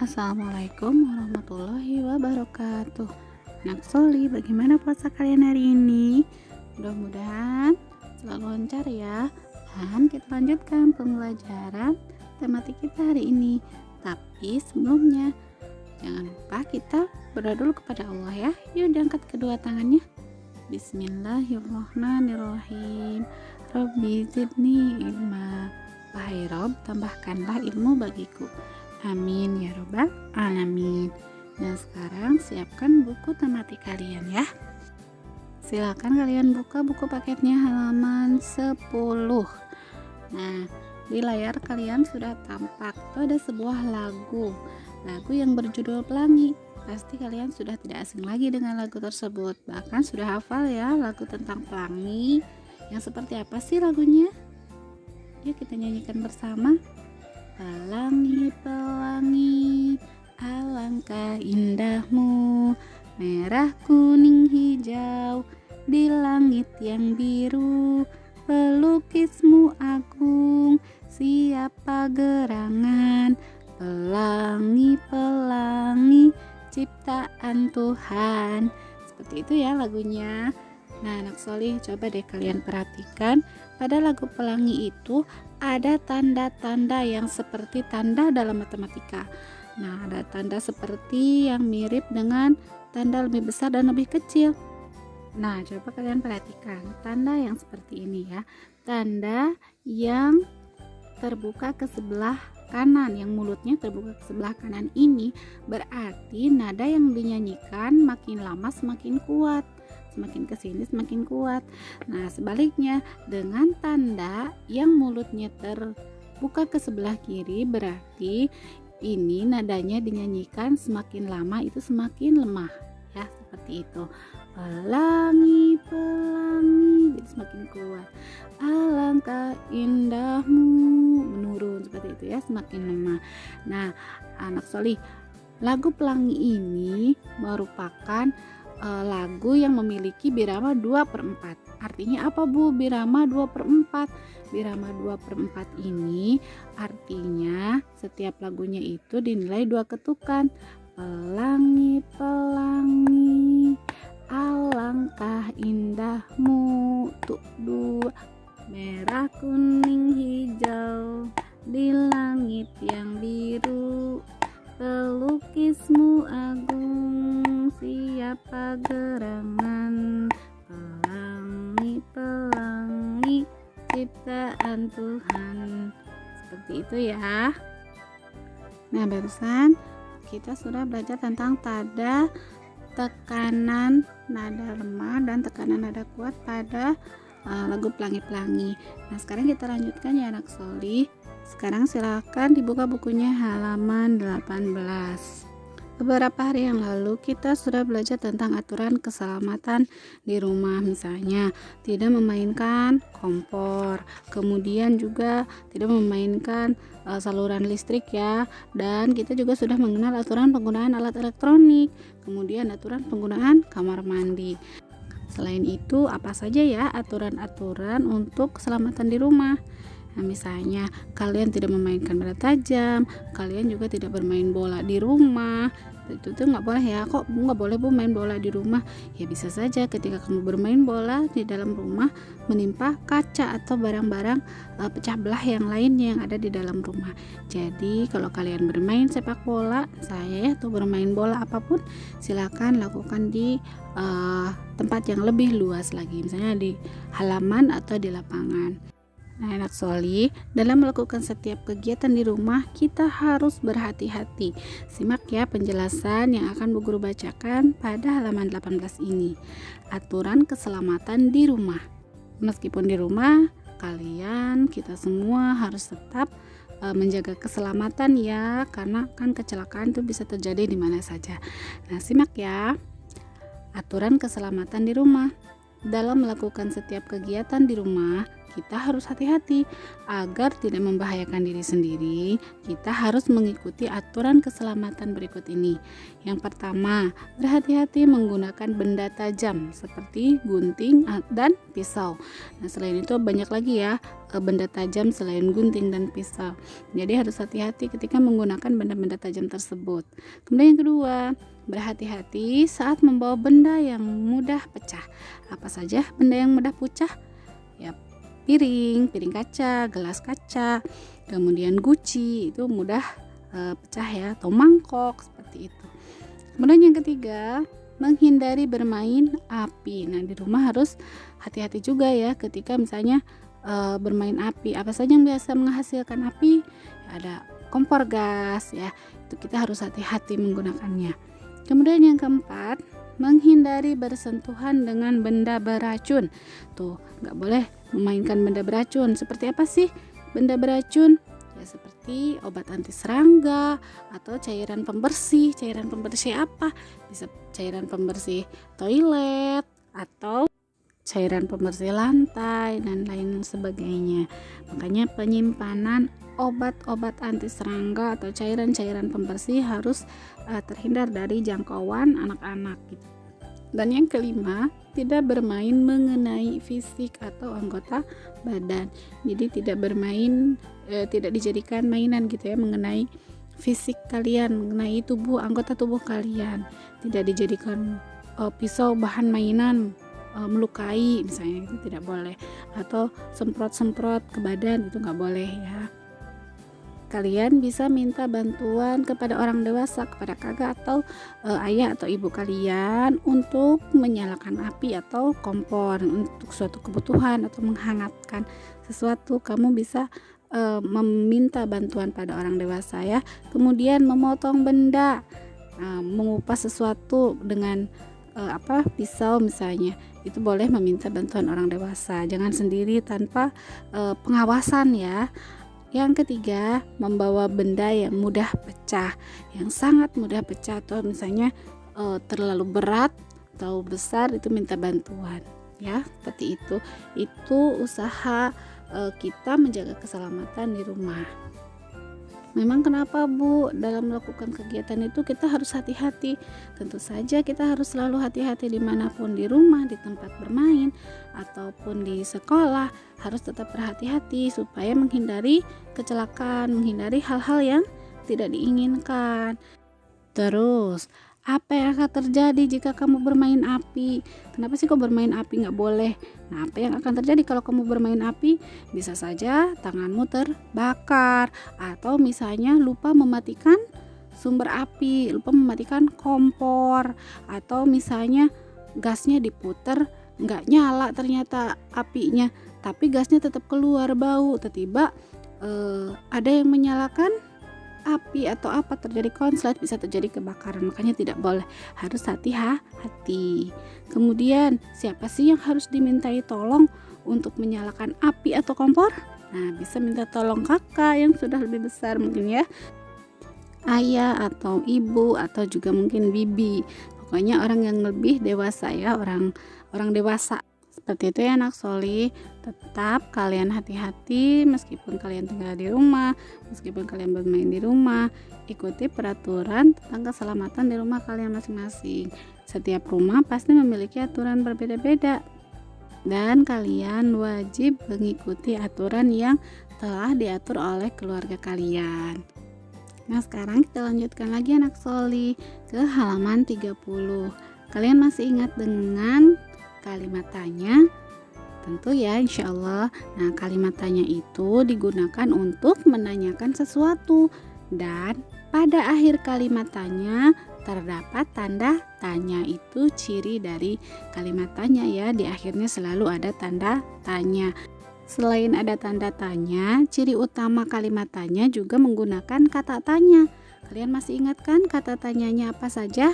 Assalamualaikum warahmatullahi wabarakatuh. Anak Soli, bagaimana puasa kalian hari ini? Mudah-mudahan selalu lancar ya. Dan kita lanjutkan pembelajaran tematik kita hari ini. Tapi sebelumnya, jangan lupa kita berdoa dulu kepada Allah ya. Yuk diangkat kedua tangannya. Bismillahirrahmanirrahim. Rabbi zidni ilma. Wahai Rob, tambahkanlah ilmu bagiku. Amin ya robbal alamin. Dan sekarang siapkan buku tematik kalian ya. Silakan kalian buka buku paketnya halaman 10. Nah, di layar kalian sudah tampak itu ada sebuah lagu yang berjudul Pelangi. Pasti kalian sudah tidak asing lagi dengan lagu tersebut. Bahkan sudah hafal ya lagu tentang pelangi. Yang seperti apa sih lagunya? Yuk kita nyanyikan bersama. Pelangi, pelangi, alangkah indahmu, merah, kuning, hijau, di langit yang biru, pelukismu agung, siapa gerangan, pelangi, pelangi, ciptaan Tuhan. Seperti itu ya lagunya. Nah, anak Solih, coba deh kalian perhatikan, pada lagu Pelangi itu ada tanda-tanda yang seperti tanda dalam matematika. Nah, ada tanda seperti yang mirip dengan tanda lebih besar dan lebih kecil. Nah, coba kalian perhatikan tanda yang seperti ini ya. Tanda yang terbuka ke sebelah kanan, yang mulutnya terbuka ke sebelah kanan ini berarti nada yang dinyanyikan makin lama semakin kuat. Semakin kesini semakin kuat. Nah, sebaliknya dengan tanda yang mulutnya terbuka ke sebelah kiri berarti ini nadanya dinyanyikan semakin lama itu semakin lemah ya, seperti itu. Pelangi, pelangi, jadi semakin kuat. Alangkah indahmu, menurun seperti itu ya, semakin lemah. Nah, anak Solih, lagu Pelangi ini merupakan lagu yang memiliki birama 2/4. Artinya apa Bu? Birama 2/4. Birama 2/4 ini artinya setiap lagunya itu dinilai 2 ketukan. Pelangi, pelangi, alangkah indahmu, tuh 2. Merah, kuning, hijau, di langit yang biru, pelukismu agung, siapa gerangan, pelangi, pelangi, ciptaan Tuhan. Seperti itu ya. Nah, barusan kita sudah belajar tentang tanda tekanan nada lemah dan tekanan nada kuat pada lagu Pelangi-Pelangi. Nah, sekarang kita lanjutkan ya anak Solih. Sekarang silakan dibuka bukunya halaman 18. Beberapa hari yang lalu kita sudah belajar tentang aturan keselamatan di rumah, misalnya tidak memainkan kompor, kemudian juga tidak memainkan saluran listrik ya, dan kita juga sudah mengenal aturan penggunaan alat elektronik, kemudian aturan penggunaan kamar mandi. Selain itu, apa saja ya aturan-aturan untuk keselamatan di rumah? Nah, misalnya kalian tidak memainkan benda tajam, kalian juga tidak bermain bola di rumah. Itu tuh nggak boleh ya. Kok nggak boleh Bu main bola di rumah? Ya bisa saja ketika kamu bermain bola di dalam rumah menimpa kaca atau barang-barang pecah belah yang lainnya yang ada di dalam rumah. Jadi kalau kalian bermain sepak bola, atau bermain bola apapun, silakan lakukan di tempat yang lebih luas lagi, misalnya di halaman atau di lapangan. Nah, anak Solih, dalam melakukan setiap kegiatan di rumah kita harus berhati-hati. Simak ya penjelasan yang akan Bu Guru bacakan pada halaman 18 ini. Aturan keselamatan di rumah. Meskipun di rumah, kita semua harus tetap menjaga keselamatan ya, karena kan kecelakaan itu bisa terjadi di mana saja. Nah, simak ya. Aturan keselamatan di rumah. Dalam melakukan setiap kegiatan di rumah, kita harus hati-hati agar tidak membahayakan diri sendiri. Kita harus mengikuti aturan keselamatan berikut ini. Yang pertama, berhati-hati menggunakan benda tajam seperti gunting dan pisau. Nah, selain itu banyak lagi ya benda tajam selain gunting dan pisau. Jadi harus hati-hati ketika menggunakan benda-benda tajam tersebut. Kemudian yang kedua, berhati-hati saat membawa benda yang mudah pecah. Apa saja benda yang mudah pecah? Ya, piring kaca, gelas kaca, kemudian guci itu mudah pecah ya, atau mangkok seperti itu. Kemudian yang ketiga, menghindari bermain api. Nah, di rumah harus hati-hati juga ya ketika misalnya bermain api. Apa saja yang biasa menghasilkan api? Ada kompor gas ya, itu kita harus hati-hati menggunakannya. Kemudian yang keempat, menghindari bersentuhan dengan benda beracun. Tuh, nggak boleh memainkan benda beracun. Seperti apa sih benda beracun? Ya seperti obat anti serangga atau cairan pembersih. Cairan pembersih apa? Bisa cairan pembersih toilet atau cairan pembersih lantai dan lain sebagainya. Makanya penyimpanan obat-obat anti serangga atau cairan-cairan pembersih harus terhindar dari jangkauan anak-anak gitu. Dan yang kelima, tidak bermain mengenai fisik atau anggota badan. Jadi tidak bermain, tidak dijadikan mainan gitu ya mengenai fisik kalian, mengenai anggota tubuh kalian. Tidak dijadikan pisau bahan mainan melukai misalnya, itu tidak boleh. Atau semprot-semprot ke badan, itu nggak boleh ya. Kalian bisa minta bantuan kepada orang dewasa, kepada kakak atau ayah atau ibu kalian untuk menyalakan api atau kompor untuk suatu kebutuhan atau menghangatkan sesuatu. Kamu bisa meminta bantuan pada orang dewasa ya. Kemudian memotong benda, mengupas sesuatu dengan pisau misalnya, itu boleh meminta bantuan orang dewasa. Jangan sendiri tanpa pengawasan ya. Yang ketiga, membawa benda yang mudah pecah, yang sangat mudah pecah, atau misalnya terlalu berat atau besar, itu minta bantuan ya, seperti itu. Itu usaha kita menjaga keselamatan di rumah. Memang kenapa Bu, dalam melakukan kegiatan itu kita harus hati-hati. Tentu saja kita harus selalu hati-hati dimanapun, di rumah, di tempat bermain, ataupun di sekolah. Harus tetap berhati-hati supaya menghindari kecelakaan, menghindari hal-hal yang tidak diinginkan. Terus, apa yang akan terjadi jika kamu bermain api? Kenapa sih kok bermain api nggak boleh? Nah, apa yang akan terjadi kalau kamu bermain api? Bisa saja tanganmu terbakar, atau misalnya lupa mematikan sumber api, lupa mematikan kompor, atau misalnya gasnya diputer nggak nyala ternyata apinya, tapi gasnya tetap keluar bau. Tiba-tiba ada yang menyalakan api atau apa, terjadi konslet, bisa terjadi kebakaran. Makanya tidak boleh, harus hati-hati. Kemudian siapa sih yang harus dimintai tolong untuk menyalakan api atau kompor? Nah, bisa minta tolong kakak yang sudah lebih besar mungkin ya, ayah atau ibu, atau juga mungkin bibi. Pokoknya orang yang lebih dewasa ya, orang dewasa. Seperti itu ya anak Soli. Tetap kalian hati-hati meskipun kalian tinggal di rumah, meskipun kalian bermain di rumah. Ikuti peraturan tentang keselamatan di rumah kalian masing-masing. Setiap rumah pasti memiliki aturan berbeda-beda, dan kalian wajib mengikuti aturan yang telah diatur oleh keluarga kalian. Nah, sekarang kita lanjutkan lagi anak Soli ke halaman 30. Kalian masih ingat dengan kalimat tanya? Tentu ya, insya Allah. Nah, kalimat tanya itu digunakan untuk menanyakan sesuatu, dan pada akhir kalimat tanya terdapat tanda tanya. Itu ciri dari kalimat tanya ya, di akhirnya selalu ada tanda tanya. Selain ada tanda tanya, ciri utama kalimat tanya juga menggunakan kata tanya. Kalian masih ingat kan kata tanyanya apa saja?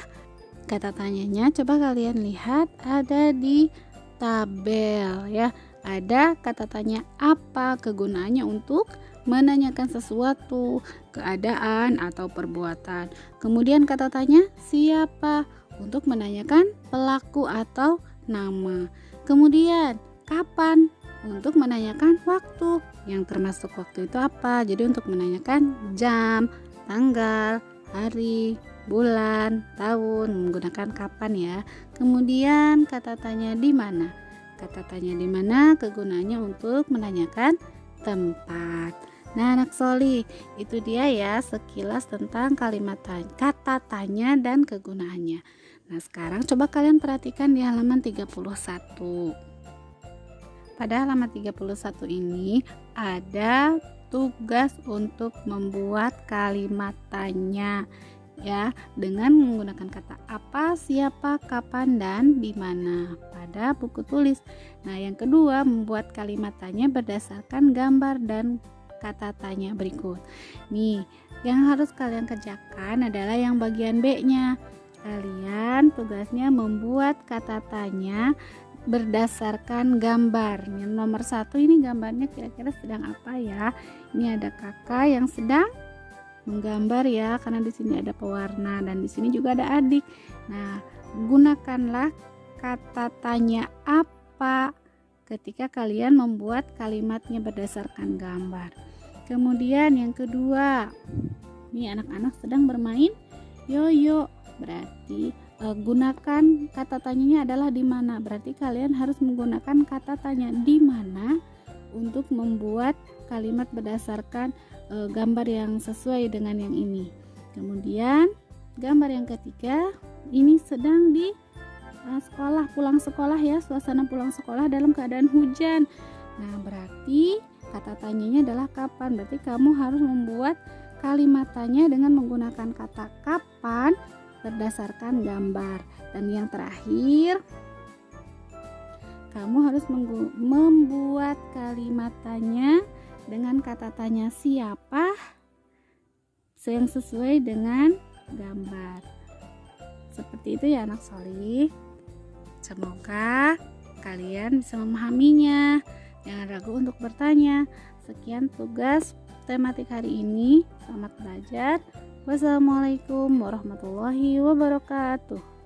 Kata tanyanya coba kalian lihat ada di tabel ya. Ada kata tanya apa, kegunaannya untuk menanyakan sesuatu, keadaan atau perbuatan. Kemudian kata tanya siapa, untuk menanyakan pelaku atau nama. Kemudian kapan untuk menanyakan waktu. Yang termasuk waktu itu apa? Jadi untuk menanyakan jam, tanggal, hari, bulan, tahun, menggunakan kapan ya. Kemudian kata tanya di mana. Kata tanya di mana kegunaannya untuk menanyakan tempat. Nah, anak Soli, itu dia ya sekilas tentang kata tanya dan kegunaannya. Nah, sekarang coba kalian perhatikan di halaman 31. Pada halaman 31 ini ada tugas untuk membuat kalimat tanya ya, dengan menggunakan kata apa, siapa, kapan, dan di mana pada buku tulis. Nah, yang kedua, membuat kalimat tanya berdasarkan gambar dan kata tanya berikut. Nih, yang harus kalian kerjakan adalah yang bagian B-nya. Kalian tugasnya membuat kata tanya berdasarkan gambar. Yang nomor 1 ini gambarnya kira-kira sedang apa ya? Ini ada kakak yang sedang menggambar ya, karena di sini ada pewarna dan di sini juga ada adik. Nah, gunakanlah kata tanya apa ketika kalian membuat kalimatnya berdasarkan gambar. Kemudian yang kedua, ini anak-anak sedang bermain yoyo, berarti gunakan kata tanyanya adalah di mana. Berarti kalian harus menggunakan kata tanya di mana untuk membuat kalimat berdasarkan gambar yang sesuai dengan yang ini. Kemudian gambar yang ketiga, ini sedang di pulang sekolah ya, suasana pulang sekolah dalam keadaan hujan. Nah, berarti kata tanyanya adalah kapan. Berarti kamu harus membuat kalimat tanya dengan menggunakan kata kapan berdasarkan gambar. Dan yang terakhir, kamu harus membuat kalimat tanya dengan kata tanya siapa yang sesuai dengan gambar. Seperti itu ya anak Soli. Semoga kalian bisa memahaminya. Jangan ragu untuk bertanya. Sekian tugas tematik hari ini. Selamat belajar. Wassalamualaikum warahmatullahi wabarakatuh.